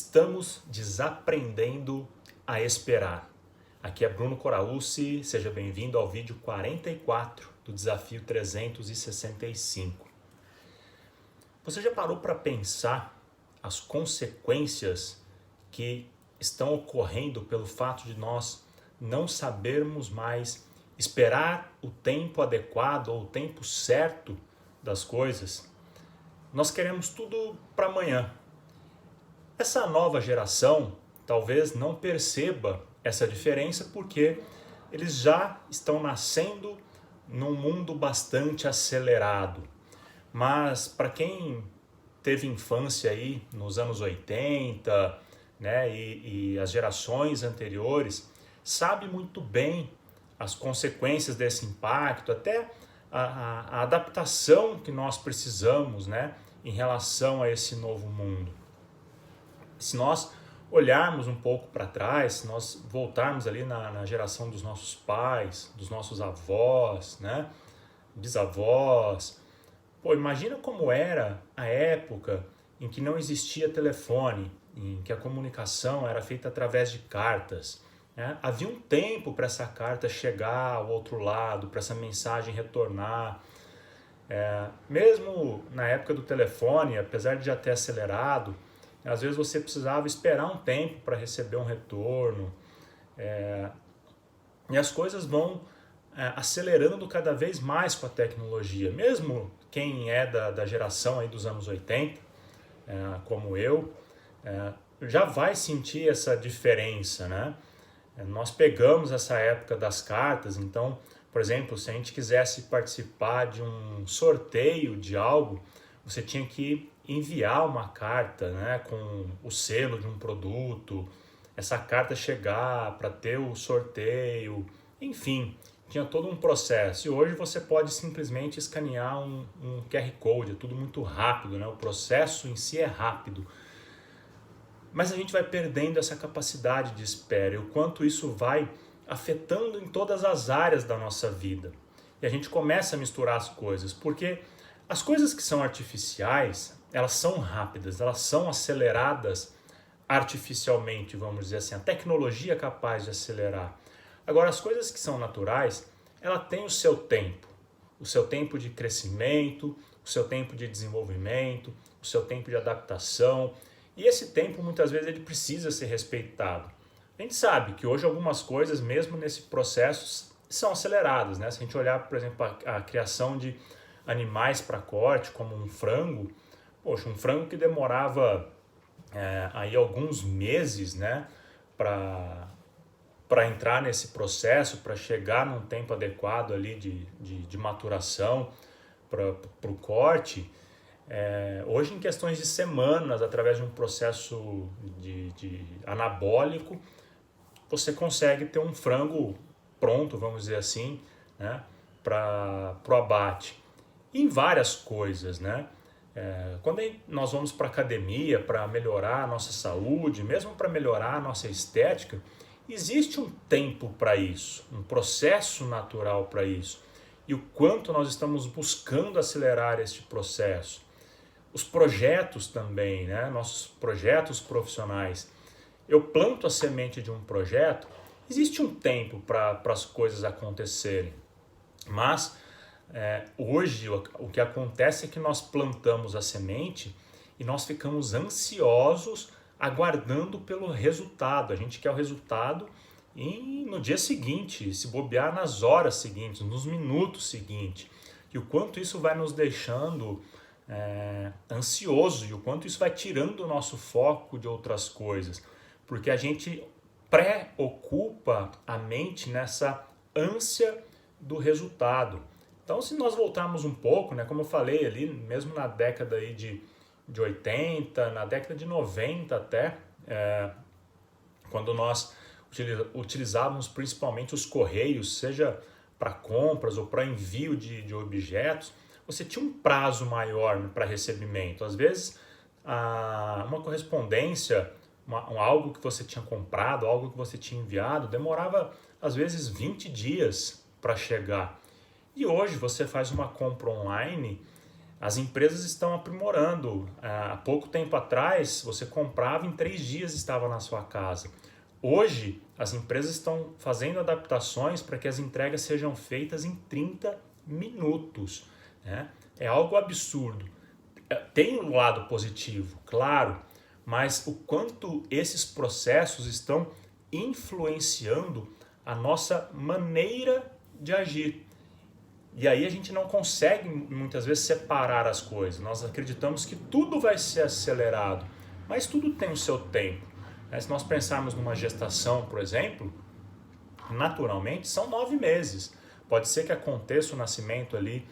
Estamos desaprendendo a esperar. Aqui é Bruno Corauci, seja bem-vindo ao vídeo 44 do Desafio 365. Você já parou para pensar as consequências que estão ocorrendo pelo fato de nós não sabermos mais esperar o tempo adequado ou o tempo certo das coisas? Nós queremos tudo para amanhã. Essa nova geração talvez não perceba essa diferença porque eles já estão nascendo num mundo bastante acelerado. Mas para quem teve infância aí nos anos 80, né, e as gerações anteriores, sabe muito bem as consequências desse impacto, até a adaptação que nós precisamos, né, em relação a esse novo mundo. Se nós olharmos um pouco para trás, se nós voltarmos ali na geração dos nossos pais, dos nossos avós, né, bisavós, imagina como era a época em que não existia telefone, em que a comunicação era feita através de cartas, né? Havia um tempo para essa carta chegar ao outro lado, para essa mensagem retornar. Mesmo na época do telefone, apesar de já ter acelerado, às vezes você precisava esperar um tempo para receber um retorno. E as coisas vão acelerando cada vez mais com a tecnologia. Mesmo quem é da geração aí dos anos 80, como eu, já vai sentir essa diferença, né? Nós pegamos essa época das cartas, então, por exemplo, se a gente quisesse participar de um sorteio de algo, você tinha que enviar uma carta, né, com o selo de um produto, essa carta chegar para ter o sorteio, enfim, tinha todo um processo. E hoje você pode simplesmente escanear um QR Code, é tudo muito rápido, né? O processo em si é rápido. Mas a gente vai perdendo essa capacidade de espera e o quanto isso vai afetando em todas as áreas da nossa vida. E a gente começa a misturar as coisas, porque as coisas que são artificiais, elas são rápidas, elas são aceleradas artificialmente, vamos dizer assim. A tecnologia é capaz de acelerar. Agora, as coisas que são naturais, ela tem o seu tempo de crescimento, o seu tempo de desenvolvimento, o seu tempo de adaptação. E esse tempo, muitas vezes, ele precisa ser respeitado. A gente sabe que hoje algumas coisas, mesmo nesse processo, são aceleradas, né? Se a gente olhar, por exemplo, a criação de animais para corte, como um frango, um frango que demorava aí alguns meses, né, para entrar nesse processo, para chegar num tempo adequado ali de maturação para o corte, hoje em questões de semanas, através de um processo de anabólico, você consegue ter um frango pronto, vamos dizer assim, né, para o abate. E em várias coisas, né? Quando nós vamos para a academia para melhorar a nossa saúde, mesmo para melhorar a nossa estética, existe um tempo para isso, um processo natural para isso. E o quanto nós estamos buscando acelerar este processo. Os projetos também, né? Nossos projetos profissionais. Eu planto a semente de um projeto, existe um tempo para as coisas acontecerem. Mas hoje o que acontece é que nós plantamos a semente e nós ficamos ansiosos aguardando pelo resultado. A gente quer o resultado no dia seguinte, se bobear nas horas seguintes, nos minutos seguintes. E o quanto isso vai nos deixando ansioso e o quanto isso vai tirando o nosso foco de outras coisas. Porque a gente preocupa a mente nessa ânsia do resultado. Então, se nós voltarmos um pouco, né, como eu falei ali, mesmo na década aí de 80, na década de 90 até, quando nós utilizávamos principalmente os correios, seja para compras ou para envio de objetos, você tinha um prazo maior para recebimento. Às vezes, uma correspondência, algo que você tinha comprado, algo que você tinha enviado, demorava às vezes 20 dias para chegar. E hoje você faz uma compra online, As empresas estão aprimorando. Há pouco tempo atrás, você comprava em 3 dias, estava na sua casa. Hoje, as empresas estão fazendo adaptações para que as entregas sejam feitas em 30 minutos. Né? É algo absurdo. Tem um lado positivo, claro, mas o quanto esses processos estão influenciando a nossa maneira de agir. E aí a gente não consegue muitas vezes separar as coisas. Nós acreditamos que tudo vai ser acelerado, mas tudo tem o seu tempo. Se nós pensarmos numa gestação, por exemplo, naturalmente são 9 meses. Pode ser que aconteça o nascimento ali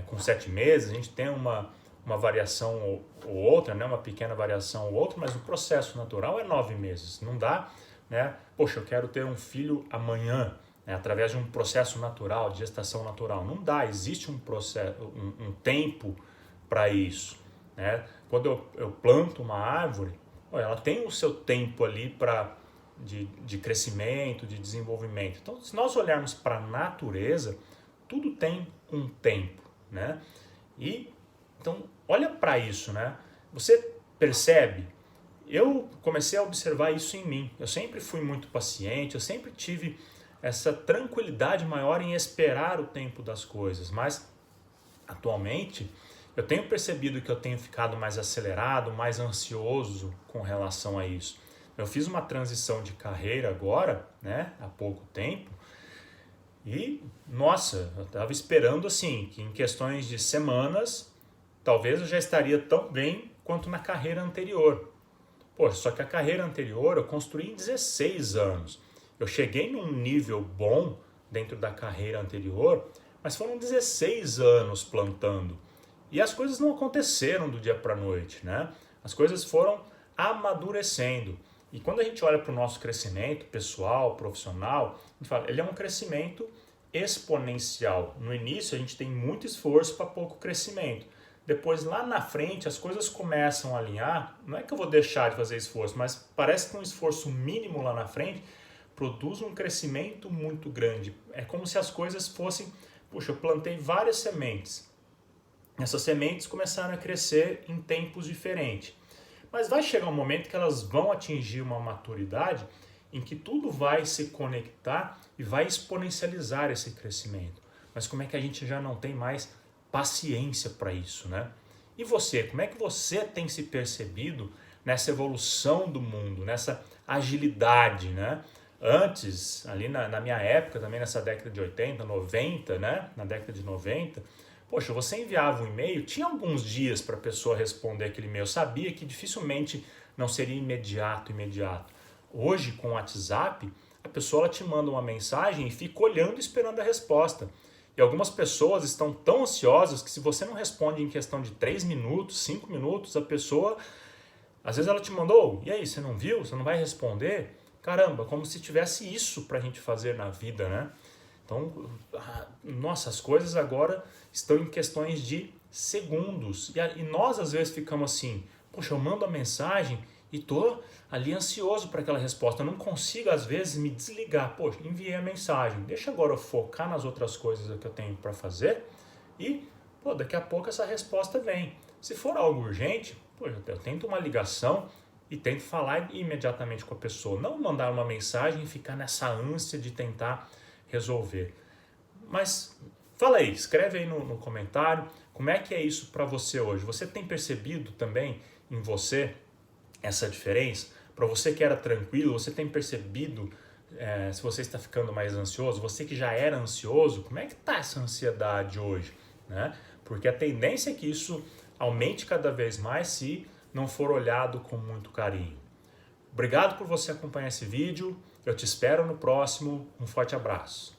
com 7 meses, a gente tem uma variação ou outra, né? Uma pequena variação ou outra, mas o processo natural é 9 meses. Não dá, né? Poxa, eu quero ter um filho amanhã, né? Através de um processo natural, de gestação natural. Não dá, existe um processo, um tempo para isso. Né? Quando eu planto uma árvore, ela tem o seu tempo ali de crescimento, de desenvolvimento. Então, se nós olharmos para a natureza, tudo tem um tempo, né? E então, olha para isso, né? Você percebe? Eu comecei a observar isso em mim. Eu sempre fui muito paciente, eu sempre tive essa tranquilidade maior em esperar o tempo das coisas, mas atualmente eu tenho percebido que eu tenho ficado mais acelerado, mais ansioso com relação a isso. Eu fiz uma transição de carreira agora, né, há pouco tempo, e, nossa, eu estava esperando assim, que em questões de semanas, talvez eu já estaria tão bem quanto na carreira anterior. Pô, só que a carreira anterior eu construí em 16 anos. Eu cheguei num nível bom dentro da carreira anterior, mas foram 16 anos plantando. E as coisas não aconteceram do dia para a noite, né? As coisas foram amadurecendo. E quando a gente olha para o nosso crescimento pessoal, profissional, a gente fala, ele é um crescimento exponencial. No início a gente tem muito esforço para pouco crescimento. Depois lá na frente as coisas começam a alinhar. Não é que eu vou deixar de fazer esforço, mas parece que um esforço mínimo lá na frente produz um crescimento muito grande. É como se as coisas fossem, puxa, eu plantei várias sementes. Essas sementes começaram a crescer em tempos diferentes. Mas vai chegar um momento que elas vão atingir uma maturidade em que tudo vai se conectar e vai exponencializar esse crescimento. Mas como é que a gente já não tem mais paciência para isso, né? E você, como é que você tem se percebido nessa evolução do mundo, nessa agilidade, né? Antes, ali na minha época, também nessa década de 80, 90, né? Na década de 90, poxa, você enviava um e-mail, tinha alguns dias para a pessoa responder aquele e-mail. Eu sabia que dificilmente não seria imediato. Hoje, com o WhatsApp, a pessoa ela te manda uma mensagem e fica olhando e esperando a resposta. E algumas pessoas estão tão ansiosas que se você não responde em questão de 3 minutos, 5 minutos, a pessoa, às vezes ela te mandou, e aí, você não viu? Você não vai responder? Caramba, como se tivesse isso para a gente fazer na vida, né? Então, nossa, as coisas agora estão em questões de segundos. E nós, às vezes, ficamos assim, poxa, eu mando a mensagem e estou ali ansioso para aquela resposta. Eu não consigo, às vezes, me desligar. Poxa, enviei a mensagem, deixa agora eu focar nas outras coisas que eu tenho para fazer e, daqui a pouco essa resposta vem. Se for algo urgente, eu tento uma ligação e tento falar imediatamente com a pessoa. Não mandar uma mensagem e ficar nessa ânsia de tentar resolver. Mas fala aí, escreve aí no comentário como é que é isso para você hoje. Você tem percebido também em você essa diferença? Para você que era tranquilo, você tem percebido se você está ficando mais ansioso? Você que já era ansioso, como é que está essa ansiedade hoje? Né? Porque a tendência é que isso aumente cada vez mais se não for olhado com muito carinho. Obrigado por você acompanhar esse vídeo. Eu te espero no próximo. Um forte abraço.